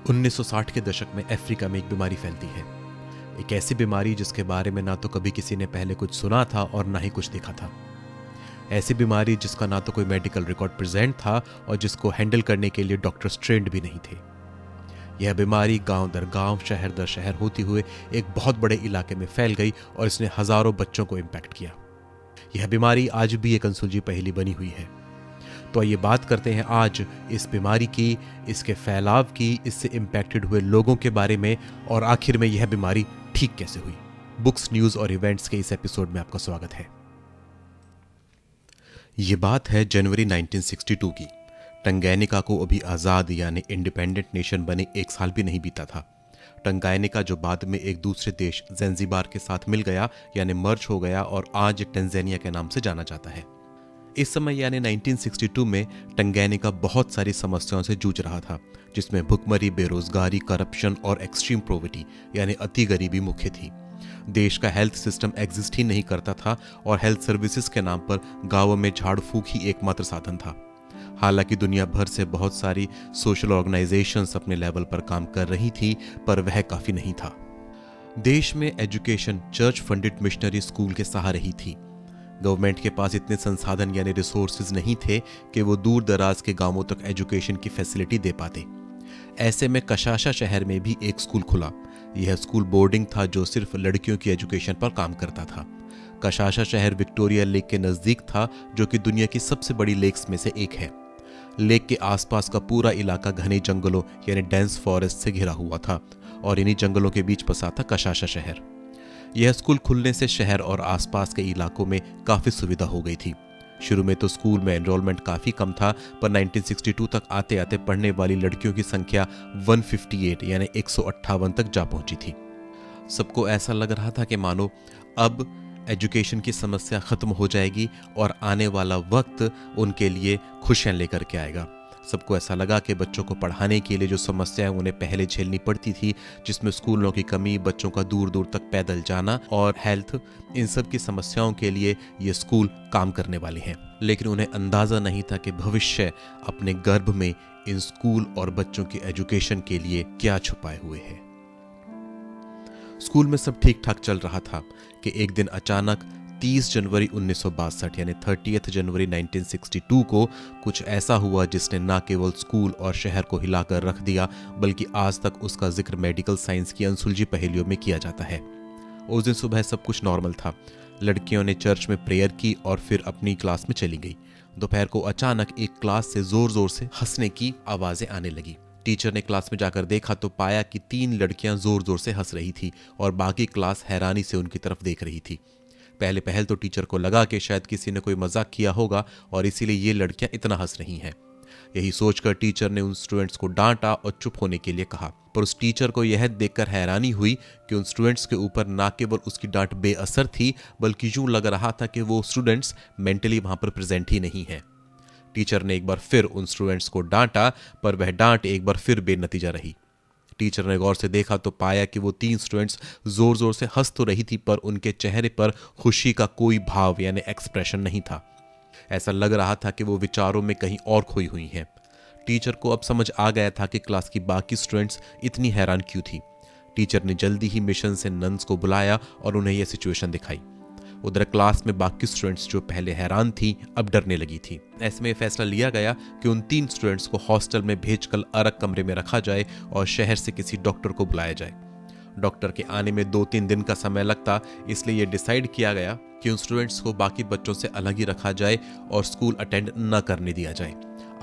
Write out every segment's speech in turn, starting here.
1960 के दशक में अफ्रीका में एक बीमारी फैलती है। एक ऐसी बीमारी जिसके बारे में ना तो कभी किसी ने पहले कुछ सुना था और ना ही कुछ देखा था। ऐसी बीमारी जिसका ना तो कोई मेडिकल रिकॉर्ड प्रेजेंट था और जिसको हैंडल करने के लिए डॉक्टर्स ट्रेंड भी नहीं थे। यह बीमारी गांव दर गांव, शहर दर शहर होते हुए एक बहुत बड़े इलाके में फैल गई और इसने हजारों बच्चों को इम्पैक्ट किया। यह बीमारी आज भी एक अनसुलझी पहेली बनी हुई है। तो आइए बात करते हैं आज इस बीमारी की, इसके फैलाव की, इससे इम्पैक्टेड हुए लोगों के बारे में और आखिर में यह बीमारी ठीक कैसे हुई। बुक्स, न्यूज और इवेंट्स के इस एपिसोड में आपका स्वागत है। ये बात है जनवरी 1962 की। टंगैनिका को अभी आज़ाद यानी इंडिपेंडेंट नेशन बने एक साल भी नहीं बीता था। टंगैनिका जो बाद में एक दूसरे देश ज़ैंज़िबार के साथ मिल गया यानी मर्ज हो गया और आज टंजानिया के नाम से जाना जाता है। इस समय यानी 1962 में टंगैनिका बहुत सारी समस्याओं से जूझ रहा था, जिसमें भुखमरी, बेरोजगारी, करप्शन और एक्सट्रीम पॉवर्टी यानी अति गरीबी मुख्य थी। देश का हेल्थ सिस्टम एग्जिस्ट ही नहीं करता था और हेल्थ सर्विसेज के नाम पर गांवों में झाड़ फूक ही एकमात्र साधन था। हालांकि दुनिया भर से बहुत सारी सोशल ऑर्गेनाइजेशंस अपने लेवल पर काम कर रही थी, पर वह काफी नहीं था। देश में education church funded missionary school के सहारे ही थी। गवर्नमेंट के पास इतने संसाधन यानी रिसोर्सेज नहीं थे कि वो दूर दराज के गांवों तक एजुकेशन की फैसिलिटी दे पाते। ऐसे में कशाशा शहर में भी एक स्कूल खुला। यह स्कूल बोर्डिंग था जो सिर्फ लड़कियों की एजुकेशन पर काम करता था। कशाशा शहर विक्टोरिया लेक के नजदीक था, जो कि दुनिया की सबसे बड़ी लेक्स में से एक है। लेक के आसपास का पूरा इलाका घने जंगलों यानी डेंस फॉरेस्ट से घिरा हुआ था और इन्हीं जंगलों के बीच बसा था कशाशा शहर। यह स्कूल खुलने से शहर और आसपास के इलाकों में काफी सुविधा हो गई थी। शुरू में तो स्कूल में एनरोलमेंट काफी कम था, पर 1962 तक आते आते पढ़ने वाली लड़कियों की संख्या 158 यानी 158 तक जा पहुंची थी। सबको ऐसा लग रहा था कि मानो अब एजुकेशन की समस्या खत्म हो जाएगी और आने वाला वक्त उनके लिए खुशियां लेकर के आएगा। सबको ऐसा लगा कि बच्चों को पढ़ाने के लिए जो समस्याएं उन्हें पहले झेलनी पड़ती थी, जिसमें स्कूलों की कमी, बच्चों का दूर दूर तक पैदल जाना और हेल्थ, इन सब की समस्याओं के लिए ये स्कूल काम करने वाले हैं। लेकिन उन्हें अंदाजा नहीं था कि भविष्य अपने गर्भ में इन स्कूल और बच्चों की एजुकेशन के लिए क्या छुपाए हुए है। स्कूल में सब ठीक ठाक चल रहा था कि एक दिन अचानक 30 जनवरी 1962 यानी 30 जनवरी 1962 को कुछ ऐसा हुआ जिसने न केवल स्कूल और शहर को हिलाकर रख दिया, बल्कि आज तक उसका जिक्र मेडिकल साइंस की अनसुलझी पहेलियों में किया जाता है। उस दिन सुबह सब कुछ नॉर्मल था। लड़कियों ने चर्च में प्रेयर की और फिर अपनी क्लास में चली गई। दोपहर को अचानक एक क्लास से जोर जोर से हंसने की आवाजें आने लगी। टीचर ने क्लास में जाकर देखा तो पाया कि 3 लड़कियां जोर जोर से हंस रही थी और बाकी क्लास हैरानी से उनकी तरफ देख रही थी। पहले तो टीचर को लगा कि शायद किसी ने कोई मजाक किया होगा और इसीलिए ये लड़कियां इतना हंस रही हैं। यही सोचकर टीचर ने उन स्टूडेंट्स को डांटा और चुप होने के लिए कहा। पर उस टीचर को यह देखकर हैरानी हुई कि उन स्टूडेंट्स के ऊपर ना केवल उसकी डांट बेअसर थी, बल्कि यूं लग रहा था कि वो स्टूडेंट्स मेंटली वहां पर प्रेजेंट ही नहीं है। टीचर ने एक बार फिर उन स्टूडेंट्स को डांटा, पर वह डांट एक बार फिर बेनतीजा रही। टीचर ने गौर से देखा तो पाया कि वो 3 स्टूडेंट्स जोर जोर से हंस तो रही थी, पर उनके चेहरे पर खुशी का कोई भाव यानी एक्सप्रेशन नहीं था। ऐसा लग रहा था कि वो विचारों में कहीं और खोई हुई हैं। टीचर को अब समझ आ गया था कि क्लास की बाकी स्टूडेंट्स इतनी हैरान क्यों थी। टीचर ने जल्दी ही मिशन से नन्स को बुलाया और उन्हें यह सिचुएशन दिखाई। उधर क्लास में बाकी स्टूडेंट्स जो पहले हैरान थी, अब डरने लगी थी। ऐसे में फैसला लिया गया कि उन 3 स्टूडेंट्स को हॉस्टल में भेजकर अलग कमरे में रखा जाए और शहर से किसी डॉक्टर को बुलाया जाए। डॉक्टर के आने में 2-3 दिन का समय लगता, इसलिए यह डिसाइड किया गया कि उन स्टूडेंट्स को बाकी बच्चों से अलग ही रखा जाए और स्कूल अटेंड न करने दिया जाए।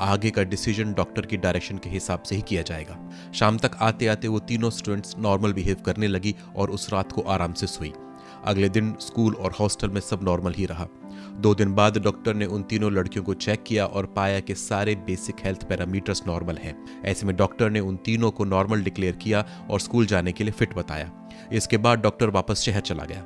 आगे का डिसीजन डॉक्टर की डायरेक्शन के हिसाब से ही किया जाएगा। शाम तक आते आते वो तीनों स्टूडेंट्स नॉर्मल बिहेव करने लगी और उस रात को आराम से सोई। अगले दिन स्कूल और हॉस्टल में सब नॉर्मल ही रहा। 2 दिन बाद डॉक्टर ने उन तीनों लड़कियों को चेक किया और पाया कि सारे बेसिक हेल्थ पैरामीटर्स नॉर्मल हैं। ऐसे में डॉक्टर ने उन तीनों को नॉर्मल डिक्लेयर किया और स्कूल जाने के लिए फिट बताया। इसके बाद डॉक्टर वापस शहर चला गया।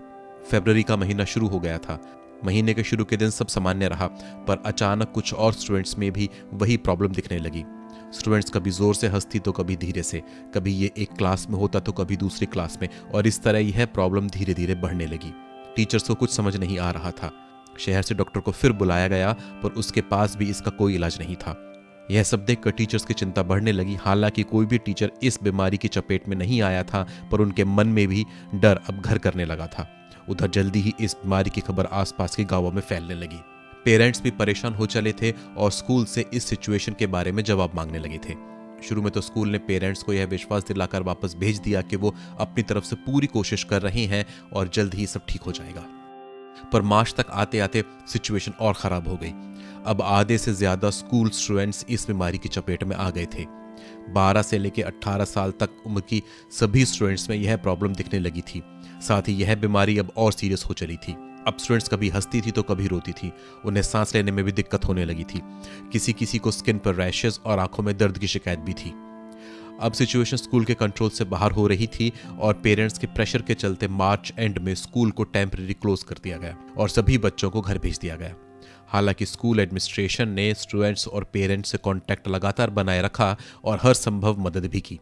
फरवरी का महीना शुरू हो गया था। महीने के शुरू के दिन सब सामान्य रहा, पर अचानक कुछ और स्टूडेंट्स में भी वही प्रॉब्लम दिखने लगी। स्टूडेंट्स कभी जोर से हंसती तो कभी धीरे से, कभी ये एक क्लास में होता तो कभी दूसरी क्लास में, और इस तरह यह प्रॉब्लम धीरे धीरे बढ़ने लगी। टीचर्स को कुछ समझ नहीं आ रहा था। शहर से डॉक्टर को फिर बुलाया गया, पर उसके पास भी इसका कोई इलाज नहीं था। यह सब देखकर टीचर्स की चिंता बढ़ने लगी। हालांकि कोई भी टीचर इस बीमारी की चपेट में नहीं आया था, पर उनके मन में भी डर अब घर करने लगा था। उधर जल्दी ही इस बीमारी की खबर आसपास के गांवों में फैलने लगी। पेरेंट्स भी परेशान हो चले थे और स्कूल से इस सिचुएशन के बारे में जवाब मांगने लगे थे। शुरू में तो स्कूल ने पेरेंट्स को यह विश्वास दिलाकर वापस भेज दिया कि वो अपनी तरफ से पूरी कोशिश कर रहे हैं और जल्द ही सब ठीक हो जाएगा। पर मार्च तक आते आते सिचुएशन और खराब हो गई। अब आधे से ज्यादा स्कूल स्टूडेंट्स इस बीमारी की चपेट में आ गए थे। 12 से लेकर 18 साल तक उम्र की सभी स्टूडेंट्स में यह प्रॉब्लम दिखने लगी थी। साथ ही यह बीमारी अब और सीरियस हो चली थी। अब स्टूडेंट्स कभी हंसती थी तो कभी रोती थी। उन्हें सांस लेने में भी दिक्कत होने लगी थी। किसी किसी को स्किन पर रैशेस और आंखों में दर्द की शिकायत भी थी। अब सिचुएशन स्कूल के कंट्रोल से बाहर हो रही थी और पेरेंट्स के प्रेशर के चलते मार्च एंड में स्कूल को टेम्परेरी क्लोज कर दिया गया और सभी बच्चों को घर भेज दिया गया। हालांकि स्कूल एडमिनिस्ट्रेशन ने स्टूडेंट्स और पेरेंट्स से कांटेक्ट लगातार बनाए रखा और हर संभव मदद भी की।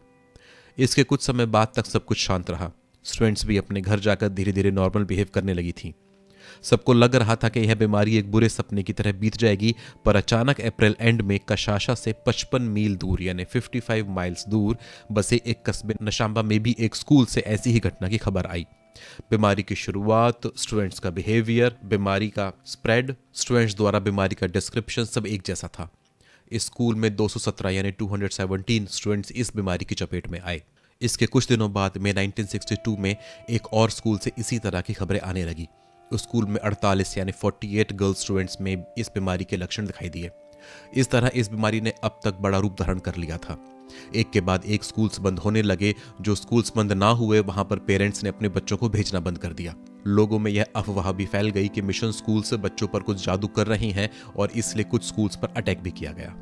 इसके कुछ समय बाद तक सब कुछ शांत रहा। स्टूडेंट्स भी अपने घर जाकर धीरे धीरे नॉर्मल बिहेव करने लगी थी। सबको लग रहा था कि यह बीमारी एक बुरे सपने की तरह बीत जाएगी, पर अचानक अप्रैल एंड में कशाशा से 55 मील दूर यानी 55 माइल्स दूर बसे एक कस्बे नशांबा में भी एक स्कूल से ऐसी ही घटना की खबर आई। बीमारी की शुरुआत, स्टूडेंट्स का बिहेवियर, बीमारी का स्प्रेड, स्टूडेंट्स द्वारा बीमारी का डिस्क्रिप्शन सब एक जैसा था। इस स्कूल में 217 यानी 217 स्टूडेंट्स इस बीमारी की चपेट में आए। इसके कुछ दिनों बाद में 1962 में एक और स्कूल से इसी तरह की खबरें आने लगी। उस स्कूल में 48 यानी 48 गर्ल्स स्टूडेंट्स में इस बीमारी के लक्षण दिखाई दिए। इस तरह इस बीमारी ने अब तक बड़ा रूप धारण कर लिया था। एक के बाद एक स्कूल्स बंद होने लगे। जो स्कूल्स बंद ना हुए वहां पर पेरेंट्स ने अपने बच्चों को भेजना बंद कर दिया। लोगों में यह अफवाह भी फैल गई कि मिशन स्कूल्स बच्चों पर कुछ जादू कर रही हैं और इसलिए कुछ स्कूल्स पर अटैक भी किया गया।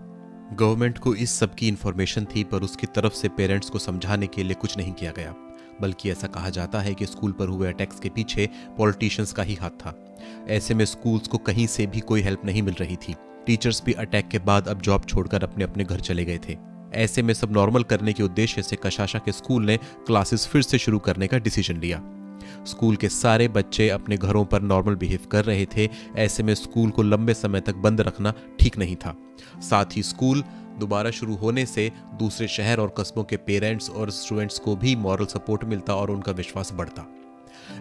गवर्नमेंट को इस सब की इंफॉर्मेशन थी, पर उसकी तरफ से पेरेंट्स को समझाने के लिए कुछ नहीं किया गया। बल्कि ऐसा कहा जाता है कि स्कूल पर हुए अटैक्स के पीछे पॉलिटिशियंस का ही हाथ था। ऐसे में स्कूल्स को कहीं से भी कोई हेल्प नहीं मिल रही थी। टीचर्स भी अटैक के बाद अब जॉब छोड़कर अपने अपने घर चले गए थे। ऐसे में सब नॉर्मल करने के उद्देश्य से कशाशा के स्कूल ने क्लासेस फिर से शुरू करने का डिसीजन लिया। स्कूल के सारे बच्चे अपने घरों पर नॉर्मल बिहेव कर रहे थे। ऐसे में स्कूल को लंबे समय तक बंद रखना ठीक नहीं था। साथ ही स्कूल दोबारा शुरू होने से दूसरे शहर और कस्बों के पेरेंट्स और स्टूडेंट्स को भी मॉरल सपोर्ट मिलता और उनका विश्वास बढ़ता।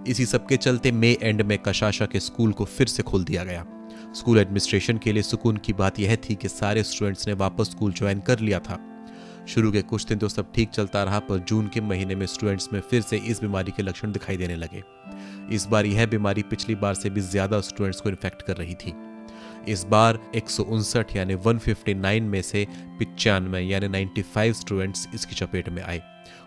इसी सब के चलते मई एंड में कशाशा के स्कूल को फिर से खोल दिया गया। स्कूल एडमिनिस्ट्रेशन के लिए सुकून की बात यह थी कि सारे स्टूडेंट्स ने वापस स्कूल ज्वाइन कर लिया था। शुरू के कुछ दिन तो सब ठीक चलता रहा, पर जून के महीने में स्टूडेंट्स में फिर से इस बीमारी के लक्षण दिखाई देने लगे। इस बार यह बीमारी पिछली बार से भी ज्यादा स्टूडेंट्स को इन्फेक्ट कर रही थी। इस बार 159 यानी 159 में से 95 यानी 95 स्टूडेंट्स इसकी चपेट में आए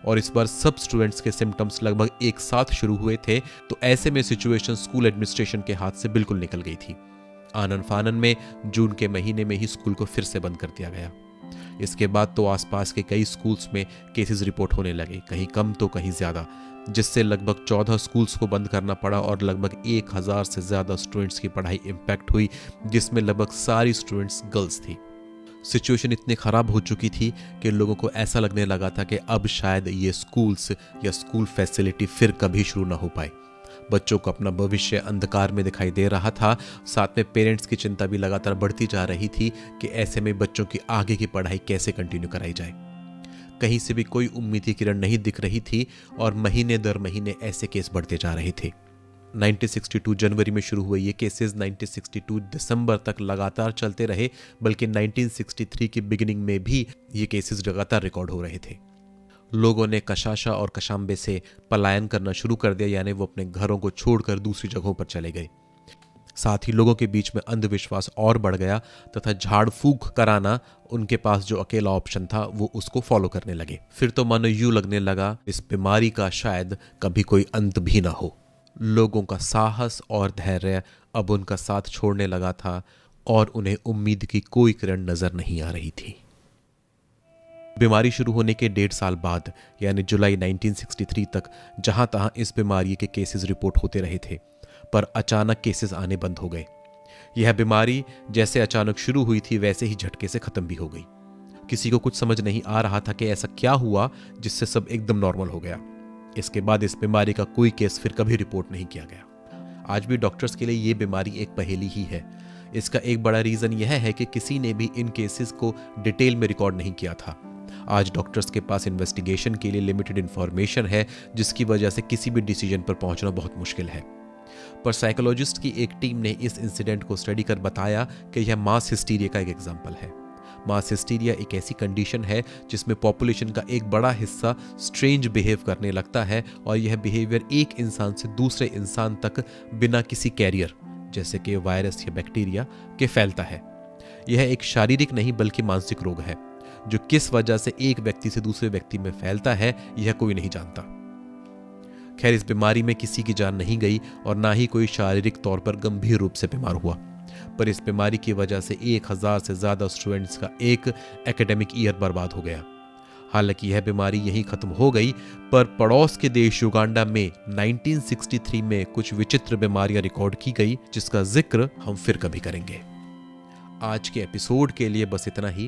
और इस बार सब स्टूडेंट्स के सिम्टम्स लगभग एक साथ शुरू हुए थे। तो ऐसे में सिचुएशन स्कूल एडमिनिस्ट्रेशन के हाथ से बिल्कुल निकल गई थी। आनन फानन में जून के महीने में ही स्कूल को फिर से बंद कर दिया गया। इसके बाद तो आसपास के कई स्कूल्स में केसेस रिपोर्ट होने लगे, कहीं कम तो कहीं ज्यादा, जिससे लगभग 14 स्कूल्स को बंद करना पड़ा और लगभग 1000 से ज्यादा स्टूडेंट्स की पढ़ाई इम्पैक्ट हुई, जिसमें लगभग सारी स्टूडेंट्स गर्ल्स थी। सिचुएशन इतनी खराब हो चुकी थी कि लोगों को ऐसा लगने लगा था कि अब शायद ये स्कूल्स या स्कूल फैसिलिटी फिर कभी शुरू ना हो पाए। बच्चों को अपना भविष्य अंधकार में दिखाई दे रहा था। साथ में पेरेंट्स की चिंता भी लगातार बढ़ती जा रही थी कि ऐसे में बच्चों की आगे की पढ़ाई कैसे कंटिन्यू कराई जाए। कहीं से भी कोई उम्मीद की किरण नहीं दिख रही थी और महीने दर महीने ऐसे केस बढ़ते जा रहे थे। 1962 जनवरी में शुरू हुए ये केसेस 1962 दिसंबर तक लगातार चलते रहे, बल्कि 1963 की बिगिनिंग में भी ये केसेस लगातार रिकॉर्ड हो रहे थे। लोगों ने कशाशा और कशाम्बे से पलायन करना शुरू कर दिया, यानी वो अपने घरों को छोड़कर दूसरी जगहों पर चले गए। साथ ही लोगों के बीच में अंधविश्वास और बढ़ गया तथा झाड़ फूंक कराना उनके पास जो अकेला ऑप्शन था वो उसको फॉलो करने लगे। फिर तो मानो यूं लगने लगा इस बीमारी का शायद कभी कोई अंत भी ना हो। लोगों का साहस और धैर्य अब उनका साथ छोड़ने लगा था और उन्हें उम्मीद की कोई किरण नजर नहीं आ रही थी। बीमारी शुरू होने के 1.5 साल बाद यानी जुलाई 1963 तक जहां तहां इस बीमारी के केसेस रिपोर्ट होते रहे थे, पर अचानक केसेस आने बंद हो गए। यह बीमारी जैसे अचानक शुरू हुई थी वैसे ही झटके से खत्म भी हो गई। किसी को कुछ समझ नहीं आ रहा था कि ऐसा क्या हुआ जिससे सब एकदम नॉर्मल हो गया। इसके बाद इस बीमारी का कोई केस फिर कभी रिपोर्ट नहीं किया गया। आज भी डॉक्टर्स के लिए ये बीमारी एक पहेली ही है। इसका एक बड़ा रीज़न यह है कि किसी ने भी इन केसेस को डिटेल में रिकॉर्ड नहीं किया था। आज डॉक्टर्स के पास इन्वेस्टिगेशन के लिए लिमिटेड इन्फॉर्मेशन है, जिसकी वजह से किसी भी डिसीजन पर पहुंचना बहुत मुश्किल है। पर साइकोलॉजिस्ट की एक टीम ने इस इंसिडेंट को स्टडी कर बताया कि यह मास हिस्टीरिया का एक एग्जाम्पल है। मास हिस्टीरिया एक ऐसी कंडीशन है जिसमें पॉपुलेशन का एक बड़ा हिस्सा स्ट्रेंज बिहेव करने लगता है और यह बिहेवियर एक इंसान से दूसरे इंसान तक बिना किसी कैरियर जैसे कि वायरस या बैक्टीरिया के फैलता है। यह एक शारीरिक नहीं बल्कि मानसिक रोग है जो किस वजह से एक व्यक्ति से दूसरे व्यक्ति में फैलता है यह कोई नहीं जानता। खैर, इस बीमारी में किसी की जान नहीं गई और ना ही कोई शारीरिक तौर पर गंभीर रूप से बीमार हुआ, पर इस बीमारी की वजह से 1000 से ज्यादा स्टूडेंट्स का एक एकेडमिक ईयर बर्बाद हो गया। हालांकि यह बीमारी यहीं खत्म हो गई, पर पड़ोस के देश युगांडा में 1963 में कुछ विचित्र बीमारियां रिकॉर्ड की गई, जिसका जिक्र हम फिर कभी करेंगे। आज के एपिसोड के लिए बस इतना ही।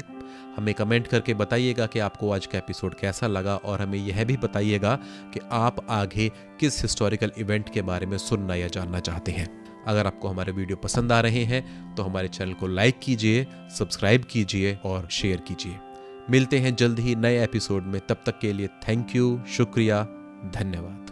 हमें कमेंट करके बताइएगा कि आपको आज का एपिसोड कैसा लगा और हमें यह भी बताइएगा कि आप आगे किस हिस्टोरिकल इवेंट के बारे में सुनना या जानना चाहते हैं। अगर आपको हमारे वीडियो पसंद आ रहे हैं तो हमारे चैनल को लाइक कीजिए, सब्सक्राइब कीजिए और शेयर कीजिए। मिलते हैं जल्द ही नए एपिसोड में। तब तक के लिए थैंक यू, शुक्रिया, धन्यवाद।